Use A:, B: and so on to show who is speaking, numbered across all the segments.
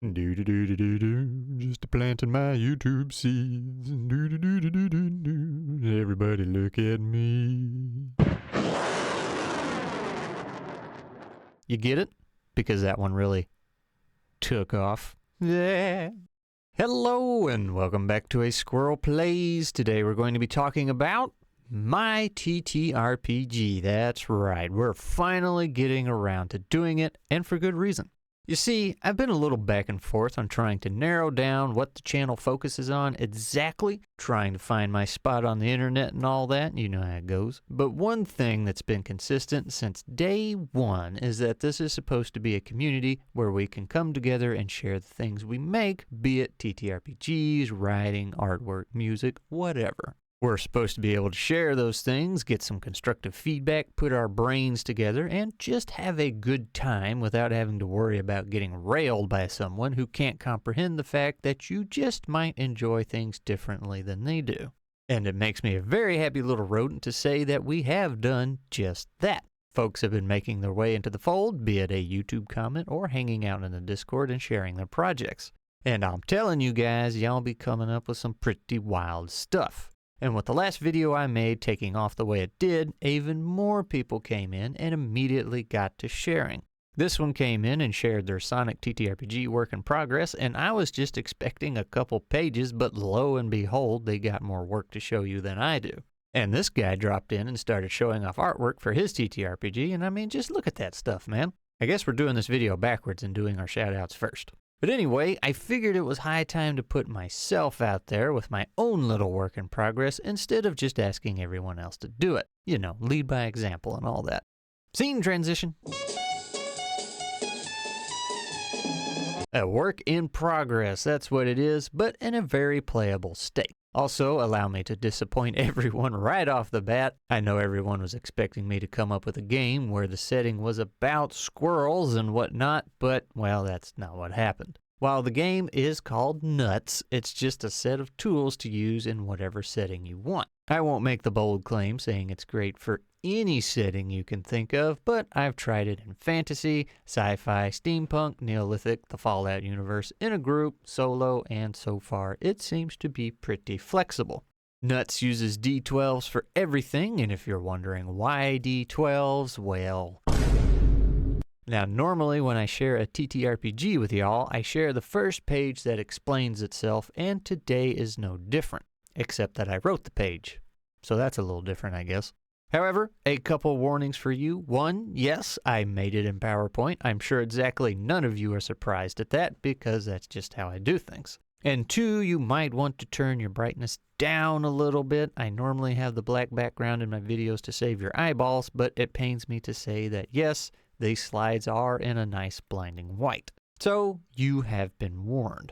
A: Do do do do do do, just a planting my YouTube seeds. Do do do do do do do. Everybody look at me. You get it? Because that one really took off. Yeah. Hello and welcome back to a Squirrel Plays. Today we're going to be talking about my TTRPG. That's right, we're finally getting around to doing it, and for good reason. You see, I've been a little back and forth on trying to narrow down what the channel focuses on exactly, trying to find my spot on the internet and all that, you know how it goes. But one thing that's been consistent since day one is that this is supposed to be a community where we can come together and share the things we make, be it TTRPGs, writing, artwork, music, whatever. We're supposed to be able to share those things, get some constructive feedback, put our brains together, and just have a good time without having to worry about getting railed by someone who can't comprehend the fact that you just might enjoy things differently than they do. And it makes me a very happy little rodent to say that we have done just that. Folks have been making their way into the fold, be it a YouTube comment or hanging out in the Discord and sharing their projects. And I'm telling you guys, y'all be coming up with some pretty wild stuff. And with the last video I made taking off the way it did, even more people came in and immediately got to sharing. This one came in and shared their Sonic TTRPG work in progress, and I was just expecting a couple pages, but lo and behold, they got more work to show you than I do. And this guy dropped in and started showing off artwork for his TTRPG, and I mean, just look at that stuff, man. I guess we're doing this video backwards and doing our shoutouts first. But anyway, I figured it was high time to put myself out there with my own little work in progress instead of just asking everyone else to do it. You know, lead by example and all that. Scene transition. A work in progress, that's what it is, but in a very playable state. Also, allow me to disappoint everyone right off the bat. I know everyone was expecting me to come up with a game where the setting was about squirrels and whatnot, but, well, that's not what happened. While the game is called Nuts, it's just a set of tools to use in whatever setting you want. I won't make the bold claim saying it's great for any setting you can think of, but I've tried it in fantasy, sci-fi, steampunk, Neolithic, the Fallout universe, in a group, solo, and so far it seems to be pretty flexible. Nuts uses D12s for everything, and if you're wondering why D12s, well... Now, normally when I share a TTRPG with y'all, I share the first page that explains itself, and today is no different, except that I wrote the page. So that's a little different, I guess. However, a couple warnings for you. One, yes, I made it in PowerPoint. I'm sure exactly none of you are surprised at that because that's just how I do things. And two, you might want to turn your brightness down a little bit. I normally have the black background in my videos to save your eyeballs, but it pains me to say that yes, these slides are in a nice blinding white. So you have been warned.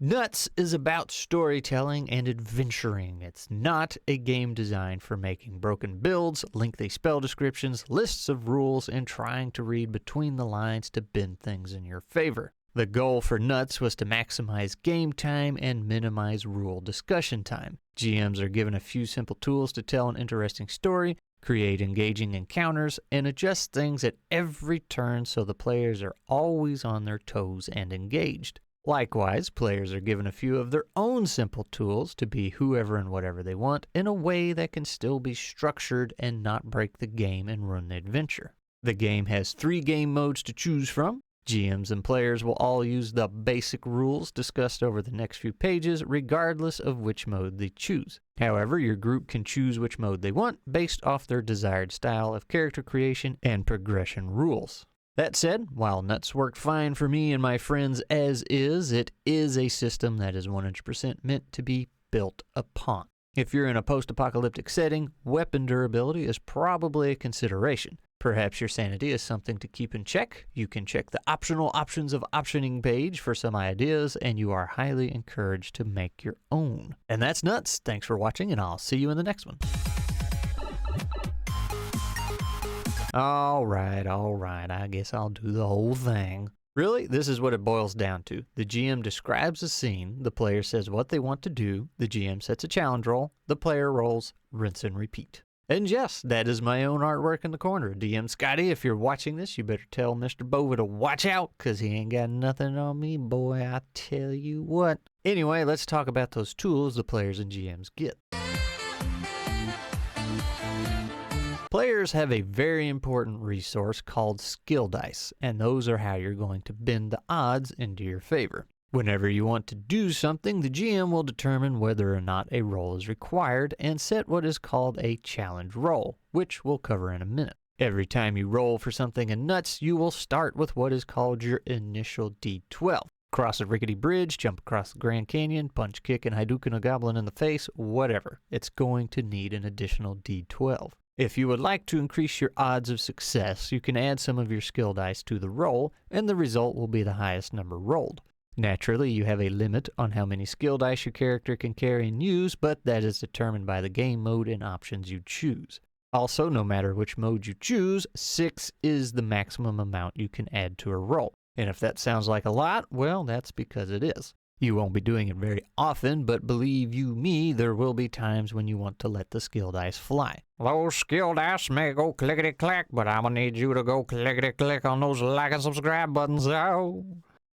A: Nuts is about storytelling and adventuring. It's not a game designed for making broken builds, lengthy spell descriptions, lists of rules, and trying to read between the lines to bend things in your favor. The goal for Nuts was to maximize game time and minimize rule discussion time. GMs are given a few simple tools to tell an interesting story, create engaging encounters, and adjust things at every turn so the players are always on their toes and engaged. Likewise, players are given a few of their own simple tools to be whoever and whatever they want in a way that can still be structured and not break the game and ruin the adventure. The game has 3 game modes to choose from. GMs and players will all use the basic rules discussed over the next few pages, regardless of which mode they choose. However, your group can choose which mode they want based off their desired style of character creation and progression rules. That said, while Nuts worked fine for me and my friends as is, it is a system that is 100% meant to be built upon. If you're in a post-apocalyptic setting, weapon durability is probably a consideration. Perhaps your sanity is something to keep in check. You can check the optional options of optioning page for some ideas, and you are highly encouraged to make your own. And that's Nuts. Thanks for watching, and I'll see you in the next one. All right, I guess I'll do the whole thing. Really, this is what it boils down to. The GM describes a scene, the player says what they want to do, the GM sets a challenge roll, the player rolls, rinse and repeat. And yes, that is my own artwork in the corner. DM Scotty, if you're watching this, you better tell Mr. Bova to watch out, because he ain't got nothing on me, boy, I tell you what. Anyway, let's talk about those tools the players and GMs get. Players have a very important resource called skill dice, and those are how you're going to bend the odds into your favor. Whenever you want to do something, the GM will determine whether or not a roll is required and set what is called a challenge roll, which we'll cover in a minute. Every time you roll for something in nuts, you will start with what is called your initial D12. Cross a rickety bridge, jump across the Grand Canyon, punch, kick, and Hadouken a goblin in the face, whatever. It's going to need an additional D12. If you would like to increase your odds of success, you can add some of your skill dice to the roll, and the result will be the highest number rolled. Naturally, you have a limit on how many skill dice your character can carry and use, but that is determined by the game mode and options you choose. Also, no matter which mode you choose, 6 is the maximum amount you can add to a roll. And if that sounds like a lot, well, that's because it is. You won't be doing it very often, but believe you me, there will be times when you want to let the skill dice fly. Those skill dice may go clickety-clack, but I'm gonna need you to go clickety-click on those like and subscribe buttons, oh!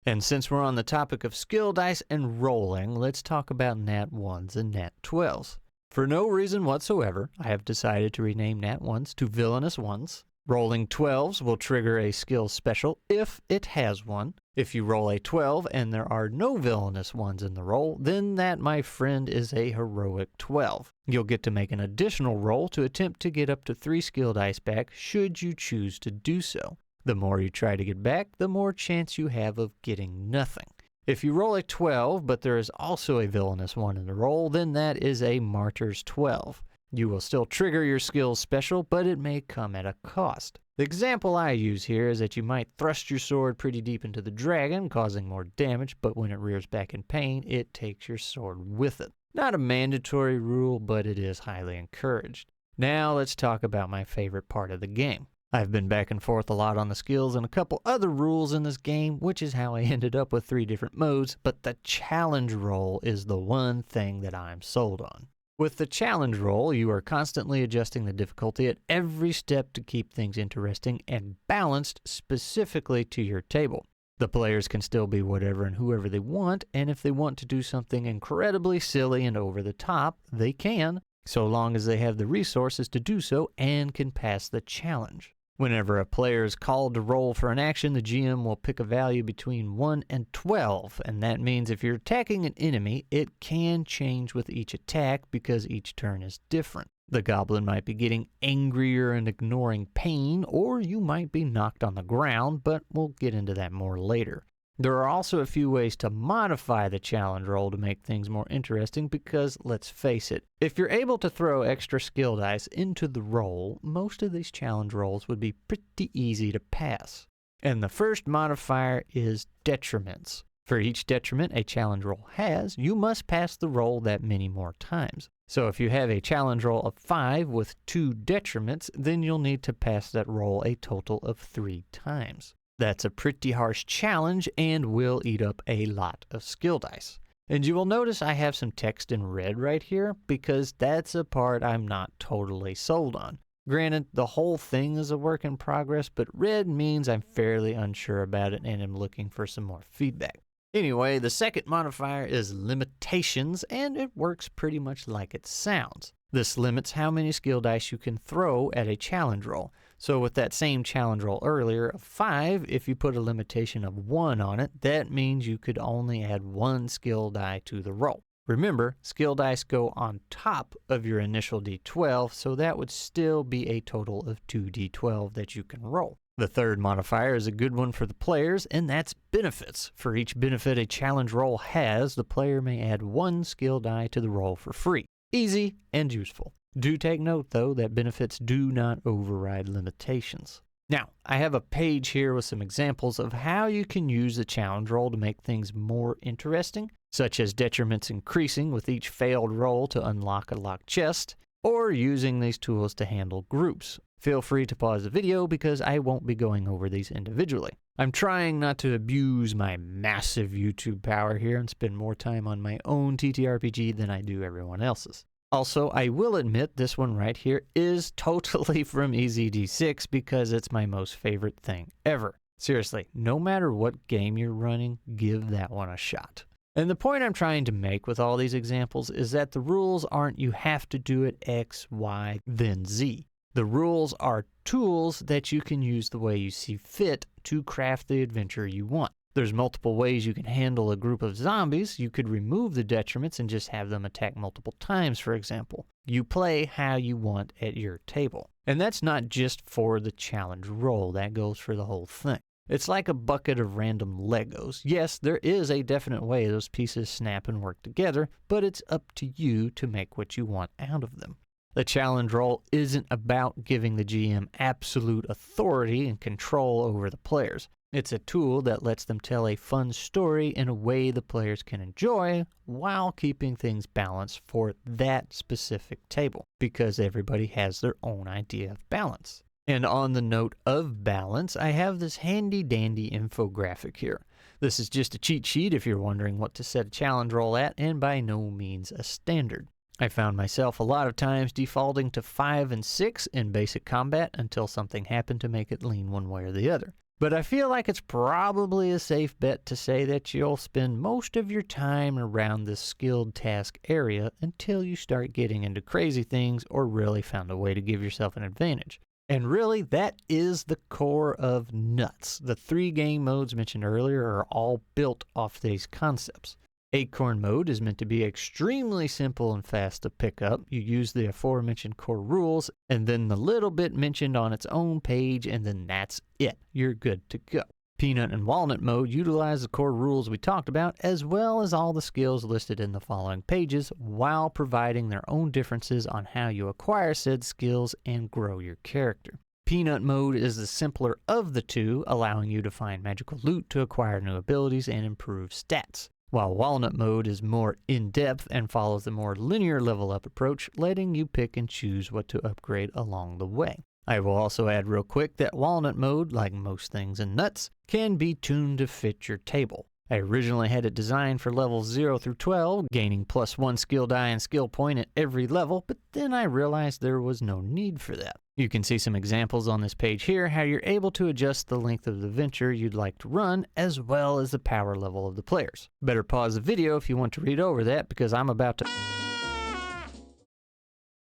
A: And since we're on the topic of skill dice and rolling, let's talk about Nat 1s and Nat 12s. For no reason whatsoever, I have decided to rename Nat 1s to Villainous 1s. Rolling 12s will trigger a skill special if it has one. If you roll a 12 and there are no Villainous 1s in the roll, then that, my friend, is a Heroic 12. You'll get to make an additional roll to attempt to get up to 3 skill dice back should you choose to do so. The more you try to get back, the more chance you have of getting nothing. If you roll a 12, but there is also a Villainous 1 in the roll, then that is a Martyr's 12. You will still trigger your skills special, but it may come at a cost. The example I use here is that you might thrust your sword pretty deep into the dragon, causing more damage, but when it rears back in pain, it takes your sword with it. Not a mandatory rule, but it is highly encouraged. Now let's talk about my favorite part of the game. I've been back and forth a lot on the skills and a couple other rules in this game, which is how I ended up with 3 different modes, but the challenge roll is the one thing that I'm sold on. With the challenge roll, you are constantly adjusting the difficulty at every step to keep things interesting and balanced specifically to your table. The players can still be whatever and whoever they want, and if they want to do something incredibly silly and over the top, they can, so long as they have the resources to do so and can pass the challenge. Whenever a player is called to roll for an action, the GM will pick a value between 1 and 12, and that means if you're attacking an enemy, it can change with each attack because each turn is different. The goblin might be getting angrier and ignoring pain, or you might be knocked on the ground, but we'll get into that more later. There are also a few ways to modify the challenge roll to make things more interesting because, let's face it, if you're able to throw extra skill dice into the roll, most of these challenge rolls would be pretty easy to pass. And the first modifier is detriments. For each detriment a challenge roll has, you must pass the roll that many more times. So if you have a challenge roll of 5 with 2 detriments, then you'll need to pass that roll a total of 3 times. That's a pretty harsh challenge and will eat up a lot of skill dice. And you will notice I have some text in red right here because that's a part I'm not totally sold on. Granted, the whole thing is a work in progress, but red means I'm fairly unsure about it and am looking for some more feedback. Anyway, the second modifier is limitations, and it works pretty much like it sounds. This limits how many skill dice you can throw at a challenge roll. So with that same challenge roll earlier of 5, if you put a limitation of 1 on it, that means you could only add 1 skill die to the roll. Remember, skill dice go on top of your initial D12, so that would still be a total of 2 D12 that you can roll. The third modifier is a good one for the players, and that's benefits. For each benefit a challenge roll has, the player may add 1 skill die to the roll for free. Easy and useful. Do take note, though, that benefits do not override limitations. Now, I have a page here with some examples of how you can use the challenge roll to make things more interesting, such as detriments increasing with each failed roll to unlock a locked chest, or using these tools to handle groups. Feel free to pause the video because I won't be going over these individually. I'm trying not to abuse my massive YouTube power here and spend more time on my own TTRPG than I do everyone else's. Also, I will admit this one right here is totally from EZD6 because it's my most favorite thing ever. Seriously, no matter what game you're running, give that one a shot. And the point I'm trying to make with all these examples is that the rules aren't you have to do it X, Y, then Z. The rules are tools that you can use the way you see fit to craft the adventure you want. There's multiple ways you can handle a group of zombies. You could remove the detriments and just have them attack multiple times, for example. You play how you want at your table. And that's not just for the challenge roll, that goes for the whole thing. It's like a bucket of random Legos. Yes, there is a definite way those pieces snap and work together, but it's up to you to make what you want out of them. The challenge roll isn't about giving the GM absolute authority and control over the players. It's a tool that lets them tell a fun story in a way the players can enjoy while keeping things balanced for that specific table, because everybody has their own idea of balance. And on the note of balance, I have this handy dandy infographic here. This is just a cheat sheet if you're wondering what to set a challenge roll at, and by no means a standard. I found myself a lot of times defaulting to 5 and 6 in basic combat until something happened to make it lean one way or the other. But I feel like it's probably a safe bet to say that you'll spend most of your time around this skilled task area until you start getting into crazy things or really found a way to give yourself an advantage. And really, that is the core of Nuts. The 3 game modes mentioned earlier are all built off these concepts. Acorn mode is meant to be extremely simple and fast to pick up. You use the aforementioned core rules, and then the little bit mentioned on its own page, and then that's it. You're good to go. Peanut and Walnut mode utilize the core rules we talked about, as well as all the skills listed in the following pages, while providing their own differences on how you acquire said skills and grow your character. Peanut mode is the simpler of the two, allowing you to find magical loot to acquire new abilities and improve stats, while Walnut mode is more in-depth and follows the more linear level-up approach, letting you pick and choose what to upgrade along the way. I will also add real quick that Walnut mode, like most things in Nuts, can be tuned to fit your table. I originally had it designed for levels 0 through 12, gaining +1 skill die and skill point at every level, but then I realized there was no need for that. You can see some examples on this page here how you're able to adjust the length of the venture you'd like to run, as well as the power level of the players. Better pause the video if you want to read over that, because I'm about to...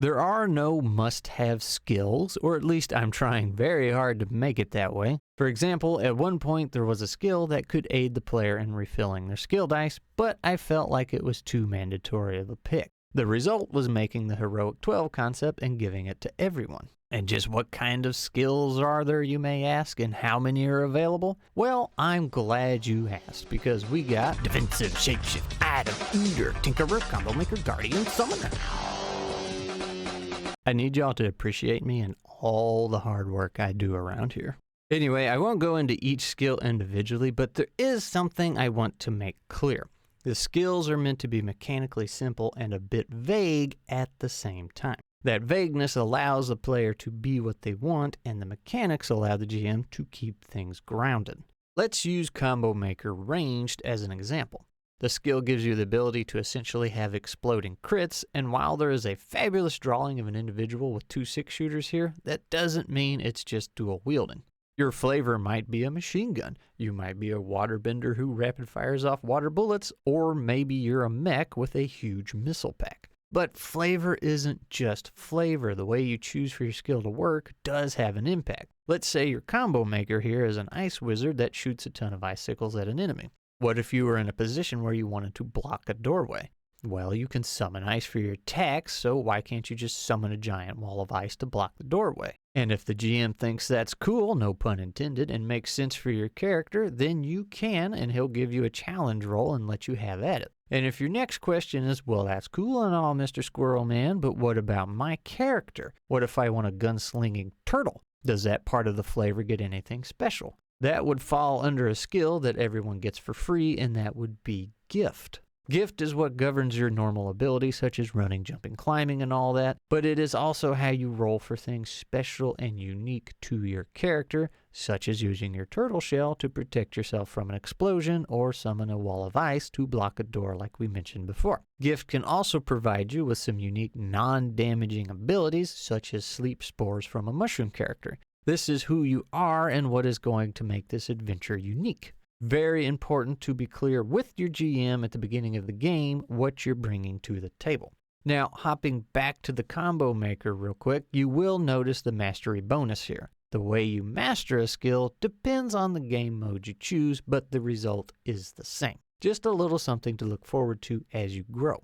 A: There are no must-have skills, or at least I'm trying very hard to make it that way. For example, at one point there was a skill that could aid the player in refilling their skill dice, but I felt like it was too mandatory of a pick. The result was making the Heroic 12 concept and giving it to everyone. And just what kind of skills are there, you may ask, and how many are available? Well, I'm glad you asked, because we got Defensive, Shapeshift, Item, Eater, Tinkerer, Combo Maker, Guardian, Summoner. I need y'all to appreciate me and all the hard work I do around here. Anyway, I won't go into each skill individually, but there is something I want to make clear. The skills are meant to be mechanically simple and a bit vague at the same time. That vagueness allows the player to be what they want, and the mechanics allow the GM to keep things grounded. Let's use Combo Maker Ranged as an example. The skill gives you the ability to essentially have exploding crits, and while there is a fabulous drawing of an individual with 2 6-shooters here, that doesn't mean it's just dual wielding. Your flavor might be a machine gun, you might be a waterbender who rapid fires off water bullets, or maybe you're a mech with a huge missile pack. But flavor isn't just flavor. The way you choose for your skill to work does have an impact. Let's say your combo maker here is an ice wizard that shoots a ton of icicles at an enemy. What if you were in a position where you wanted to block a doorway? Well, you can summon ice for your attacks, so why can't you just summon a giant wall of ice to block the doorway? And if the GM thinks that's cool, no pun intended, and makes sense for your character, then you can, and he'll give you a challenge roll and let you have at it. And if your next question is, well, that's cool and all, Mr. Squirrel Man, but what about my character? What if I want a gunslinging turtle? Does that part of the flavor get anything special? That would fall under a skill that everyone gets for free, and that would be Gift. Gift is what governs your normal abilities, such as running, jumping, climbing, and all that, but it is also how you roll for things special and unique to your character, such as using your turtle shell to protect yourself from an explosion or summon a wall of ice to block a door like we mentioned before. Gift can also provide you with some unique non-damaging abilities, such as sleep spores from a mushroom character. This is who you are and what is going to make this adventure unique. Very important to be clear with your GM at the beginning of the game what you're bringing to the table. Now, hopping back to the combo maker real quick, you will notice the mastery bonus here. The way you master a skill depends on the game mode you choose, but the result is the same. Just a little something to look forward to as you grow.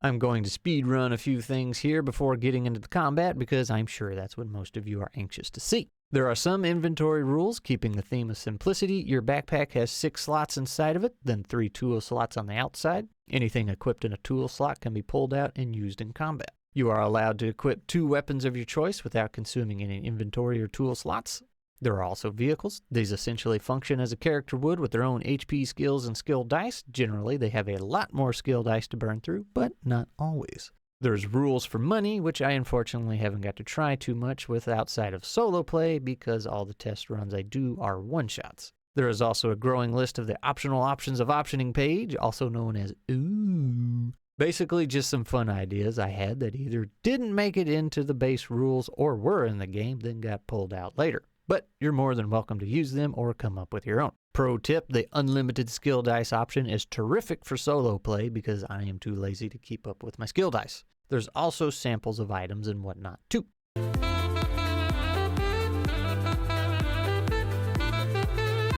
A: I'm going to speed run a few things here before getting into the combat because I'm sure that's what most of you are anxious to see. There are some inventory rules keeping the theme of simplicity. Your backpack has 6 slots inside of it, then 3 tool slots on the outside. Anything equipped in a tool slot can be pulled out and used in combat. You are allowed to equip 2 weapons of your choice without consuming any inventory or tool slots. There are also vehicles. These essentially function as a character would with their own HP skills and skill dice. Generally, they have a lot more skill dice to burn through, but not always. There's rules for money, which I unfortunately haven't got to try too much with outside of solo play because all the test runs I do are one-shots. There is also a growing list of the optional options of optioning page, also known as Ooh. Basically just some fun ideas I had that either didn't make it into the base rules or were in the game, then got pulled out later. But you're more than welcome to use them or come up with your own. Pro tip, the unlimited skill dice option is terrific for solo play because I am too lazy to keep up with my skill dice. There's also samples of items and whatnot too.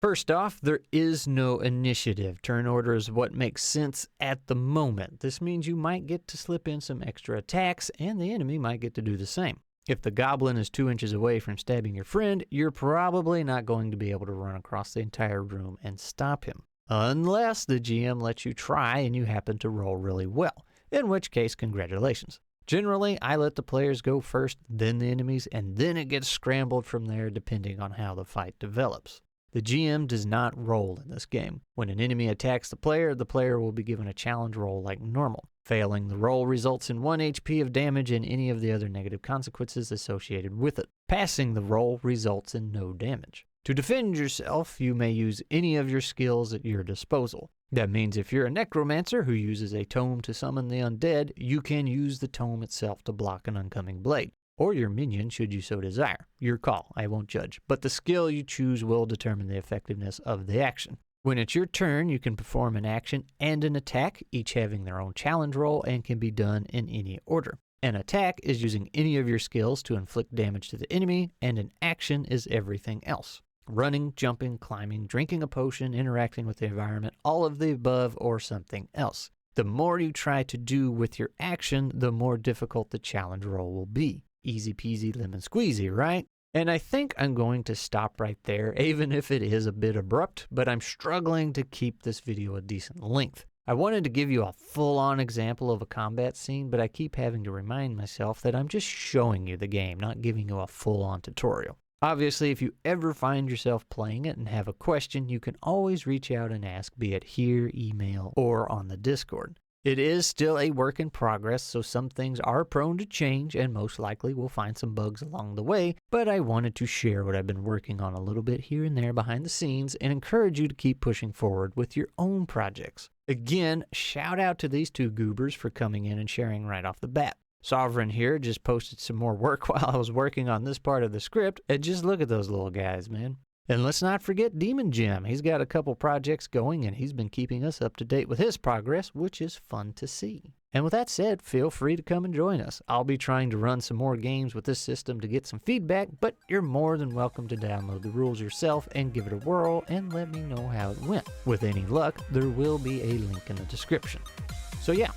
A: First off, there is no initiative. Turn order is what makes sense at the moment. This means you might get to slip in some extra attacks and the enemy might get to do the same. If the goblin is 2 inches away from stabbing your friend, you're probably not going to be able to run across the entire room and stop him. Unless the GM lets you try and you happen to roll really well, in which case, congratulations. Generally, I let the players go first, then the enemies, and then it gets scrambled from there depending on how the fight develops. The GM does not roll in this game. When an enemy attacks the player will be given a challenge roll like normal. Failing the roll results in 1 HP of damage and any of the other negative consequences associated with it. Passing the roll results in no damage. To defend yourself, you may use any of your skills at your disposal. That means if you're a necromancer who uses a tome to summon the undead, you can use the tome itself to block an oncoming blade. Or your minion should you so desire. Your call, I won't judge. But the skill you choose will determine the effectiveness of the action. When it's your turn, you can perform an action and an attack, each having their own challenge roll and can be done in any order. An attack is using any of your skills to inflict damage to the enemy, and an action is everything else. Running, jumping, climbing, drinking a potion, interacting with the environment, all of the above or something else. The more you try to do with your action, the more difficult the challenge roll will be. Easy peasy lemon squeezy, right? And I think I'm going to stop right there, even if it is a bit abrupt, but I'm struggling to keep this video a decent length. I wanted to give you a full-on example of a combat scene, but I keep having to remind myself that I'm just showing you the game, not giving you a full-on tutorial. Obviously, if you ever find yourself playing it and have a question, you can always reach out and ask, be it here, email, or on the Discord. It is still a work in progress, so some things are prone to change and most likely we'll find some bugs along the way, but I wanted to share what I've been working on a little bit here and there behind the scenes and encourage you to keep pushing forward with your own projects. Again, shout out to these 2 goobers for coming in and sharing right off the bat. Sovereign here just posted some more work while I was working on this part of the script, and just look at those little guys, man. And let's not forget Demon Jim. He's got a couple projects going and he's been keeping us up to date with his progress, which is fun to see. And with that said, feel free to come and join us. I'll be trying to run some more games with this system to get some feedback, but you're more than welcome to download the rules yourself and give it a whirl and let me know how it went. With any luck, there will be a link in the description. So yeah,